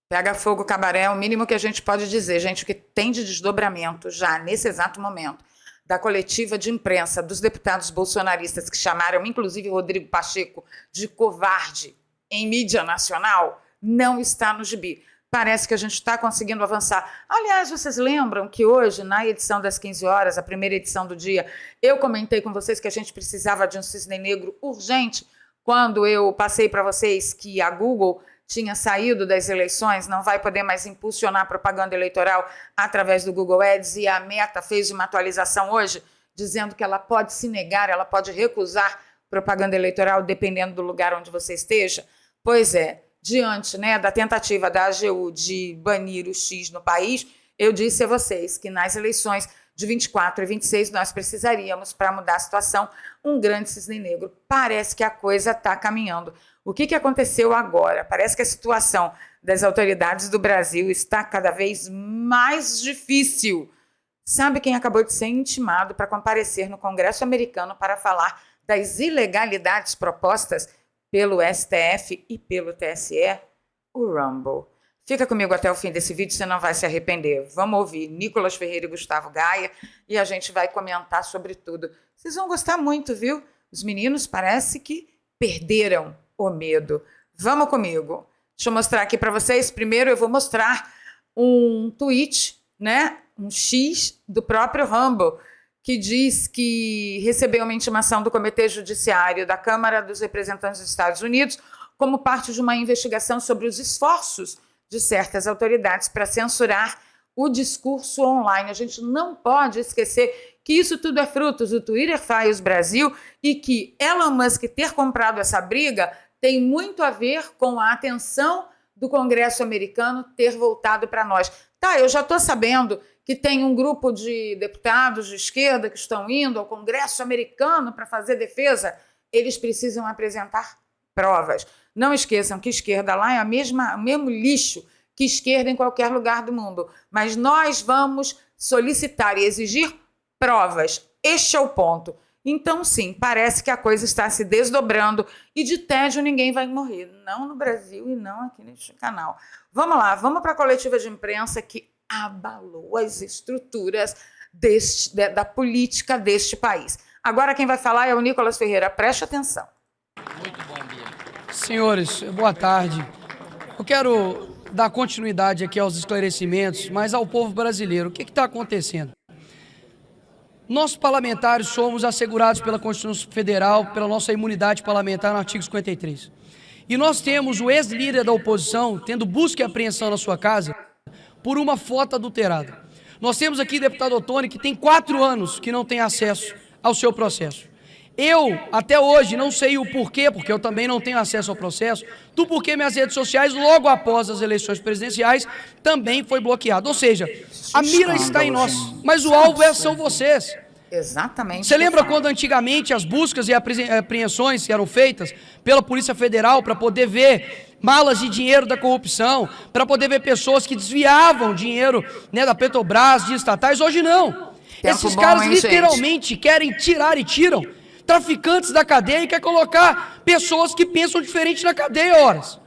Pega fogo, Cabaré, é o mínimo que a gente pode dizer, gente, o que tem de desdobramento já nesse exato momento da coletiva de imprensa dos deputados bolsonaristas que chamaram, inclusive, Rodrigo Pacheco de covarde em mídia nacional, não está no gibi. Parece que a gente está conseguindo avançar. Aliás, vocês lembram que hoje, na edição das 15 horas, a primeira edição do dia, eu comentei com vocês que a gente precisava de um cisne negro urgente, quando eu passei para vocês que a Google tinha saído das eleições, não vai poder mais impulsionar propaganda eleitoral através do Google Ads, e a Meta fez uma atualização hoje, dizendo que ela pode se negar, ela pode recusar propaganda eleitoral, dependendo do lugar onde você esteja. Pois é, diante, né, da tentativa da AGU de banir o X no país, eu disse a vocês que nas eleições de 24 e 26 nós precisaríamos, para mudar a situação, um grande cisne negro. Parece que a coisa está caminhando. O que aconteceu agora? Parece que a situação das autoridades do Brasil está cada vez mais difícil. Sabe quem acabou de ser intimado para comparecer no Congresso americano para falar das ilegalidades propostas pelo STF e pelo TSE? O Rumble. Fica comigo até o fim desse vídeo, você não vai se arrepender. Vamos ouvir Nicolas Ferreira e Gustavo Gaia e a gente vai comentar sobre tudo. Vocês vão gostar muito, viu? Os meninos parece que perderam o medo. Vamos comigo. Deixa eu mostrar aqui para vocês. Primeiro eu vou mostrar um tweet, né? Um X do próprio Rumble, que diz que recebeu uma intimação do Comitê Judiciário da Câmara dos Representantes dos Estados Unidos como parte de uma investigação sobre os esforços de certas autoridades para censurar o discurso online. A gente não pode esquecer que isso tudo é fruto do Twitter Files Brasil e que Elon Musk ter comprado essa briga tem muito a ver com a atenção do Congresso americano ter voltado para nós. Tá, eu já estou sabendo que tem um grupo de deputados de esquerda que estão indo ao Congresso americano para fazer defesa. Eles precisam apresentar provas. Não esqueçam que esquerda lá é o mesmo lixo que esquerda em qualquer lugar do mundo. Mas nós vamos solicitar e exigir provas. Este é o ponto. Então, sim, parece que a coisa está se desdobrando e de tédio ninguém vai morrer. Não no Brasil e não aqui neste canal. Vamos lá, vamos para a coletiva de imprensa que abalou as estruturas da política deste país. Agora quem vai falar é o Nicolas Ferreira. Preste atenção. Muito bom, Bia. Senhores, boa tarde. Eu quero dar continuidade aqui aos esclarecimentos, mas ao povo brasileiro. O que está acontecendo? Nós parlamentares somos assegurados pela Constituição Federal, pela nossa imunidade parlamentar no artigo 53. E nós temos o ex-líder da oposição tendo busca e apreensão na sua casa por uma foto adulterada. Nós temos aqui o deputado Ottoni que tem 4 anos que não tem acesso ao seu processo. Eu, até hoje, não sei o porquê, porque eu também não tenho acesso ao processo, do porquê minhas redes sociais, logo após as eleições presidenciais, também foi bloqueado. Ou seja, a mira está em nós, mas o alvo são vocês. Exatamente. Você lembra quando antigamente as buscas e apreensões eram feitas pela Polícia Federal para poder ver malas de dinheiro da corrupção, para poder ver pessoas que desviavam dinheiro, né, da Petrobras, de estatais? Hoje não. Esses caras literalmente querem tirar e tiram traficantes da cadeia e quer colocar pessoas que pensam diferente na cadeia, horas.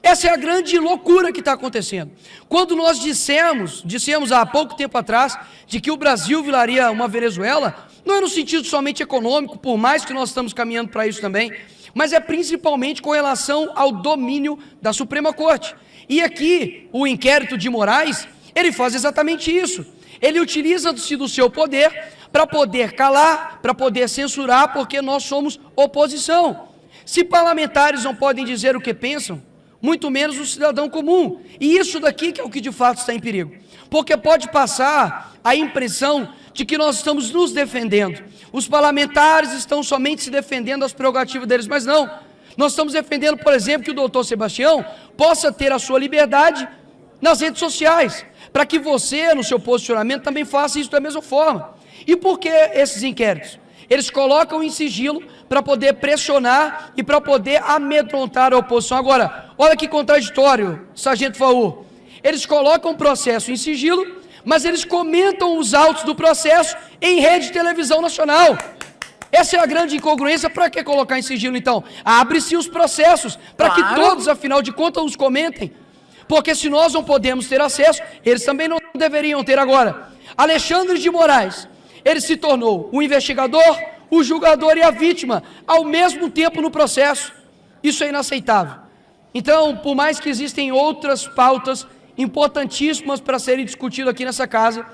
Essa é a grande loucura que está acontecendo. Quando nós dissemos há pouco tempo atrás de que o Brasil viraria uma Venezuela, não é no sentido somente econômico, por mais que nós estamos caminhando para isso também, mas é principalmente com relação ao domínio da Suprema Corte. E aqui, o inquérito de Moraes, ele faz exatamente isso. Ele utiliza-se do seu poder para poder calar, para poder censurar, porque nós somos oposição. Se parlamentares não podem dizer o que pensam, muito menos o cidadão comum. E isso daqui que é o que de fato está em perigo. Porque pode passar a impressão de que nós estamos nos defendendo. Os parlamentares estão somente se defendendo das prerrogativas deles, mas não. Nós estamos defendendo, por exemplo, que o doutor Sebastião possa ter a sua liberdade nas redes sociais, para que você, no seu posicionamento, também faça isso da mesma forma. E por que esses inquéritos? Eles colocam em sigilo para poder pressionar e para poder amedrontar a oposição. Agora, olha que contraditório, Sargento Faur. Eles colocam o processo em sigilo, mas eles comentam os autos do processo em rede de televisão nacional. Essa é a grande incongruência. Para que colocar em sigilo, então? Abre-se os processos, para que todos, afinal de contas, os comentem. porque se nós não podemos ter acesso, eles também não deveriam ter. Agora, Alexandre de Moraes, ele se tornou o investigador, o julgador e a vítima, ao mesmo tempo no processo. Isso é inaceitável. Então, por mais que existem outras pautas importantíssimas para serem discutidas aqui nessa casa,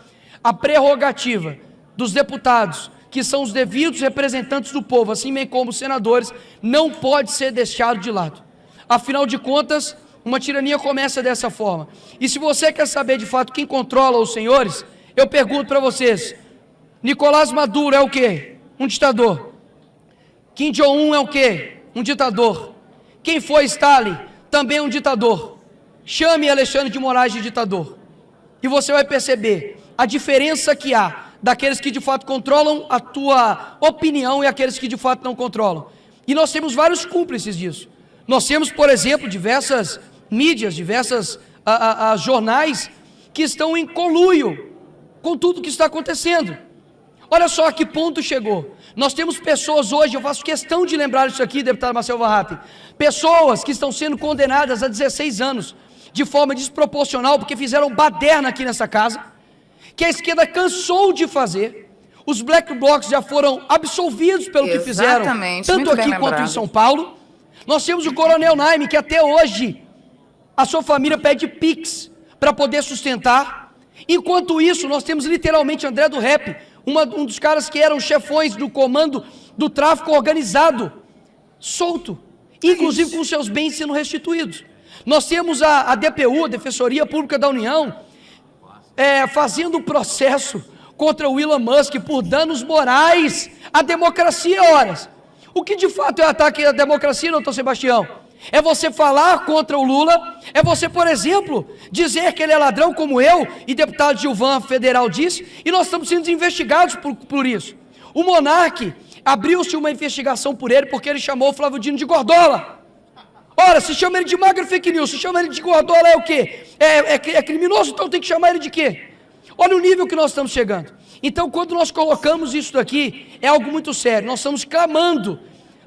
a prerrogativa dos deputados, que são os devidos representantes do povo, assim bem como os senadores, não pode ser deixado de lado. Afinal de contas, uma tirania começa dessa forma. E se você quer saber de fato quem controla os senhores, eu pergunto para vocês: Nicolás Maduro é o quê? Um ditador. Kim Jong-un é o quê? Um ditador. Quem foi Stalin? Também um ditador. Chame Alexandre de Moraes de ditador. E você vai perceber a diferença que há daqueles que de fato controlam a tua opinião e aqueles que de fato não controlam. E nós temos vários cúmplices disso. Nós temos, por exemplo, diversas mídias, diversas jornais que estão em conluio com tudo que está acontecendo. Olha só a que ponto chegou. Nós temos pessoas hoje, eu faço questão de lembrar isso aqui, deputado Marcel Warrap, pessoas que estão sendo condenadas a 16 anos, de forma desproporcional, porque fizeram baderna aqui nessa casa, que a esquerda cansou de fazer. Os black blocs já foram absolvidos pelo que fizeram, tanto aqui quanto em São Paulo. Nós temos o Coronel Naime, que até hoje a sua família pede Pix para poder sustentar. Enquanto isso, nós temos literalmente André do Rap, um dos caras que eram chefões do comando do tráfico organizado, solto, inclusive com seus bens sendo restituídos. Nós temos a DPU, a Defensoria Pública da União, fazendo processo contra o Elon Musk por danos morais à democracia, horas. O que de fato é ataque à democracia, doutor Sebastião? É você falar contra o Lula, é você, por exemplo, dizer que ele é ladrão como eu e deputado Gilvan Federal disse, e nós estamos sendo investigados por isso. O Monark, abriu-se uma investigação por ele porque ele chamou o Flávio Dino de Gordola. Ora, se chama ele de magro fake news, se chama ele de Gordola é o quê? É criminoso, então tem que chamar ele de quê? Olha o nível que nós estamos chegando. Então, quando nós colocamos isso daqui, é algo muito sério. Nós estamos clamando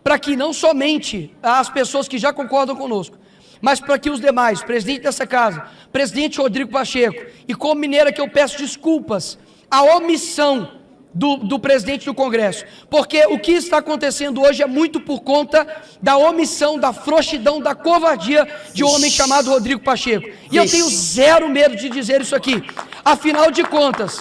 para que não somente as pessoas que já concordam conosco, mas para que os demais, presidente dessa casa, presidente Rodrigo Pacheco, e como mineira que eu peço desculpas, a omissão do presidente do Congresso, porque o que está acontecendo hoje é muito por conta da omissão, da frouxidão, da covardia de um homem chamado Rodrigo Pacheco. E eu tenho zero medo de dizer isso aqui. Afinal de contas,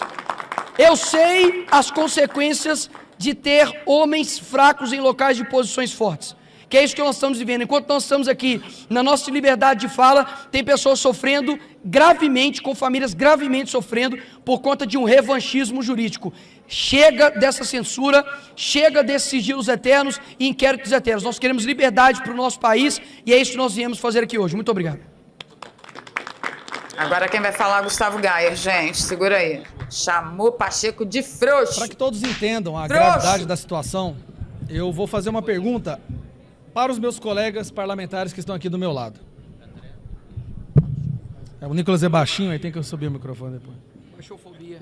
eu sei as consequências de ter homens fracos em locais de posições fortes, que é isso que nós estamos vivendo. Enquanto nós estamos aqui na nossa liberdade de fala, tem pessoas sofrendo gravemente, com famílias gravemente sofrendo por conta de um revanchismo jurídico. Chega dessa censura, chega desses sigilos eternos e inquéritos eternos. Nós queremos liberdade para o nosso país e é isso que nós viemos fazer aqui hoje. Muito obrigado. Agora quem vai falar é Gustavo Gayer, gente, segura aí. Chamou Pacheco de frouxo. Para que todos entendam a gravidade da situação, eu vou fazer uma pergunta para os meus colegas parlamentares que estão aqui do meu lado. O Nicolas é baixinho, aí tem que subir o microfone depois. Baixofobia.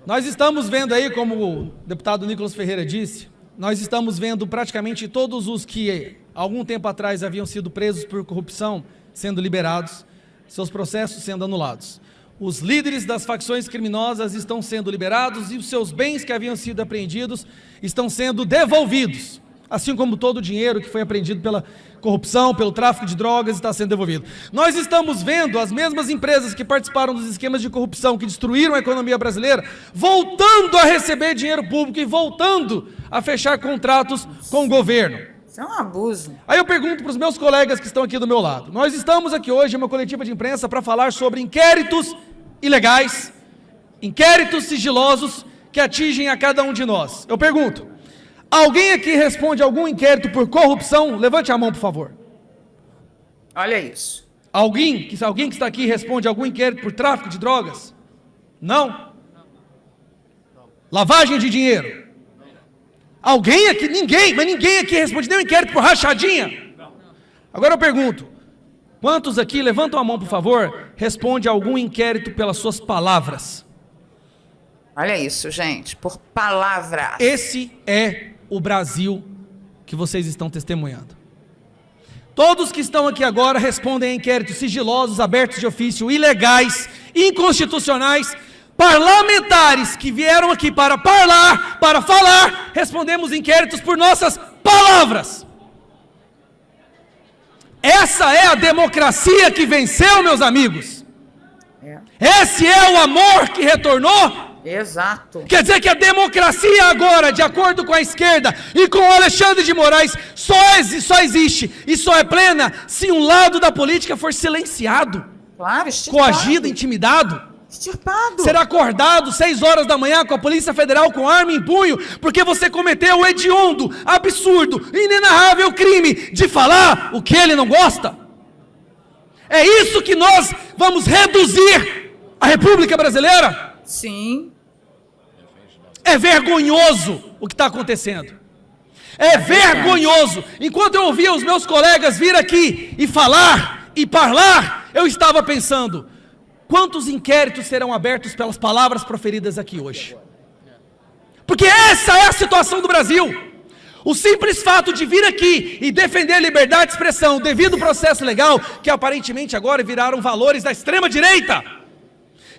Nós estamos vendo aí, como o deputado Nicolas Ferreira disse, nós estamos vendo praticamente todos os que algum tempo atrás haviam sido presos por corrupção sendo liberados, seus processos sendo anulados. Os líderes das facções criminosas estão sendo liberados e os seus bens que haviam sido apreendidos estão sendo devolvidos, assim como todo o dinheiro que foi apreendido pela corrupção, pelo tráfico de drogas está sendo devolvido. Nós estamos vendo as mesmas empresas que participaram dos esquemas de corrupção, que destruíram a economia brasileira, voltando a receber dinheiro público e voltando a fechar contratos com o governo. Isso é um abuso. Aí eu pergunto para os meus colegas que estão aqui do meu lado. Nós estamos aqui hoje em uma coletiva de imprensa para falar sobre inquéritos ilegais, inquéritos sigilosos que atingem a cada um de nós. Eu pergunto, alguém aqui responde algum inquérito por corrupção? Levante a mão, por favor. Olha isso. Alguém que está aqui responde algum inquérito por tráfico de drogas? Não? Lavagem de dinheiro? Alguém aqui? Ninguém, mas ninguém aqui responde nenhum inquérito por rachadinha? Agora eu pergunto, quantos aqui, levantam a mão por favor, responde algum inquérito pelas suas palavras? Olha isso, gente, por palavras. Esse é o Brasil que vocês estão testemunhando. Todos que estão aqui agora respondem a inquéritos sigilosos, abertos de ofício, ilegais, inconstitucionais, parlamentares que vieram aqui para falar, respondemos inquéritos por nossas palavras. Essa é a democracia que venceu, meus amigos. Esse é o amor que retornou. Exato. Quer dizer que a democracia agora, de acordo com a esquerda e com o Alexandre de Moraes, só existe e só é plena se um lado da política for silenciado, claro, extirpado. coagido, intimidado. Extirpado. Será acordado 6 horas da manhã com a Polícia Federal com arma em punho, porque você cometeu o hediondo, absurdo, inenarrável crime de falar o que ele não gosta. É isso que nós vamos reduzir a República Brasileira? Sim. É vergonhoso o que está acontecendo. É vergonhoso. Enquanto eu ouvia os meus colegas vir aqui e falar e falar, eu estava pensando, quantos inquéritos serão abertos pelas palavras proferidas aqui hoje? Porque essa é a situação do Brasil. O simples fato de vir aqui e defender a liberdade de expressão devido ao processo legal, que aparentemente agora viraram valores da extrema-direita,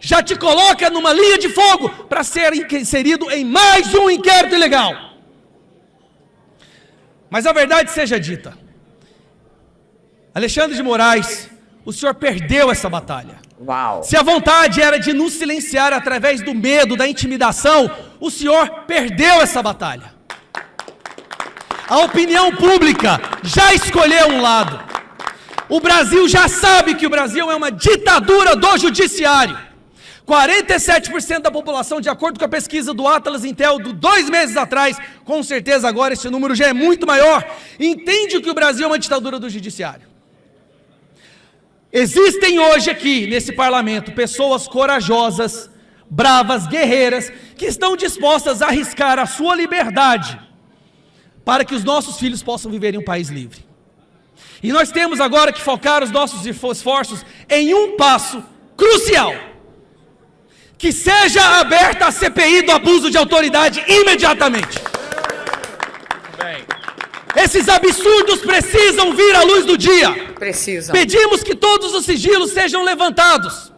já te coloca numa linha de fogo para ser inserido em mais um inquérito ilegal. Mas a verdade seja dita, Alexandre de Moraes, o senhor perdeu essa batalha. Uau. Se a vontade era de nos silenciar através do medo, da intimidação, o senhor perdeu essa batalha. A opinião pública já escolheu um lado. O Brasil já sabe que o Brasil é uma ditadura do judiciário. 47% da população, de acordo com a pesquisa do Atlas Intel, de 2 meses atrás, com certeza agora esse número já é muito maior, entende que o Brasil é uma ditadura do judiciário. Existem hoje aqui, nesse parlamento, pessoas corajosas, bravas, guerreiras, que estão dispostas a arriscar a sua liberdade para que os nossos filhos possam viver em um país livre. E nós temos agora que focar os nossos esforços em um passo crucial: que seja aberta a CPI do abuso de autoridade imediatamente. Esses absurdos precisam vir à luz do dia. Precisam. Pedimos que todos os sigilos sejam levantados.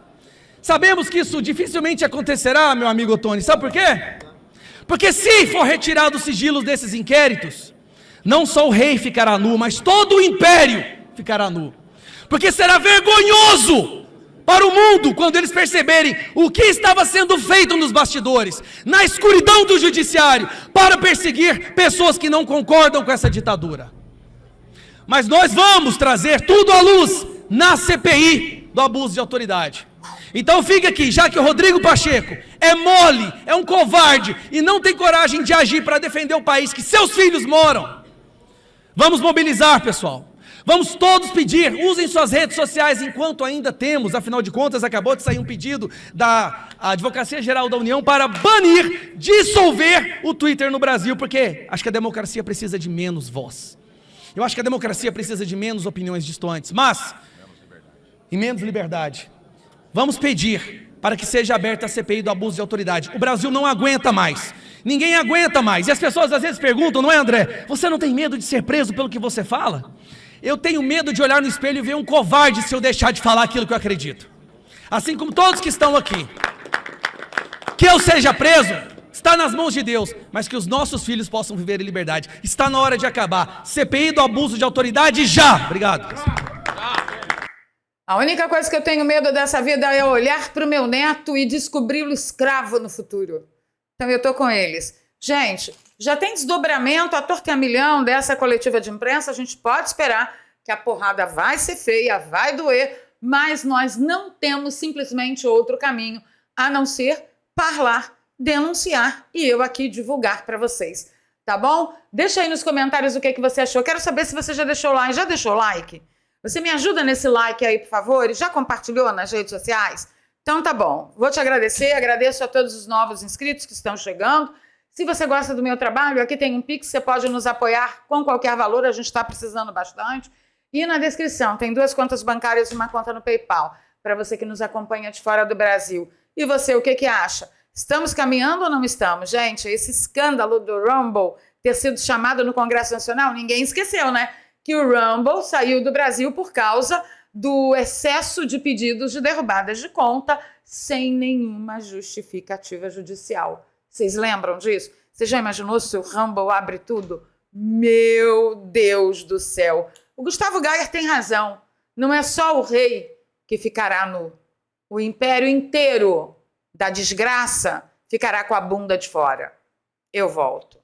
Sabemos que isso dificilmente acontecerá, meu amigo Tony. Sabe por quê? Porque se for retirado os sigilos desses inquéritos, não só o rei ficará nu, mas todo o império ficará nu. Porque será vergonhoso para o mundo quando eles perceberem o que estava sendo feito nos bastidores, na escuridão do judiciário, para perseguir pessoas que não concordam com essa ditadura. Mas nós vamos trazer tudo à luz na CPI do abuso de autoridade. Então fica aqui, já que o Rodrigo Pacheco é mole, é um covarde e não tem coragem de agir para defender o país que seus filhos moram, vamos mobilizar, pessoal. Vamos todos pedir, usem suas redes sociais enquanto ainda temos, afinal de contas acabou de sair um pedido da Advocacia Geral da União para banir, dissolver o Twitter no Brasil, porque acho que a democracia precisa de menos voz. Eu acho que a democracia precisa de menos opiniões distantes, mas, e menos liberdade. Vamos pedir para que seja aberta a CPI do abuso de autoridade. O Brasil não aguenta mais. Ninguém aguenta mais. E as pessoas às vezes perguntam, não é, André? Você não tem medo de ser preso pelo que você fala? Eu tenho medo de olhar no espelho e ver um covarde se eu deixar de falar aquilo que eu acredito. Assim como todos que estão aqui. Que eu seja preso está nas mãos de Deus, mas que os nossos filhos possam viver em liberdade. Está na hora de acabar. CPI do abuso de autoridade já. Obrigado. A única coisa que eu tenho medo dessa vida é olhar para o meu neto e descobri-lo escravo no futuro. Então eu estou com eles. Gente, já tem desdobramento, a torta é a milhão dessa coletiva de imprensa, a gente pode esperar que a porrada vai ser feia, vai doer, mas nós não temos simplesmente outro caminho a não ser falar, denunciar e eu aqui divulgar para vocês, tá bom? Deixa aí nos comentários o que você achou, quero saber se você já deixou like. Já deixou like? Você me ajuda nesse like aí, por favor? E já compartilhou nas redes sociais? Então tá bom, vou te agradecer, agradeço a todos os novos inscritos que estão chegando. Se você gosta do meu trabalho, aqui tem um Pix, você pode nos apoiar com qualquer valor, a gente está precisando bastante. E na descrição tem 2 contas bancárias e uma conta no PayPal, para você que nos acompanha de fora do Brasil. E você, o que acha? Estamos caminhando ou não estamos? Gente, esse escândalo do Rumble ter sido chamado no Congresso Nacional, ninguém esqueceu, né? que o Rumble saiu do Brasil por causa do excesso de pedidos de derrubadas de conta sem nenhuma justificativa judicial. Vocês lembram disso? Você já imaginou se o Rumble abre tudo? Meu Deus do céu! O Gustavo Gayer tem razão. Não é só o rei que ficará nu. O império inteiro da desgraça ficará com a bunda de fora. Eu volto.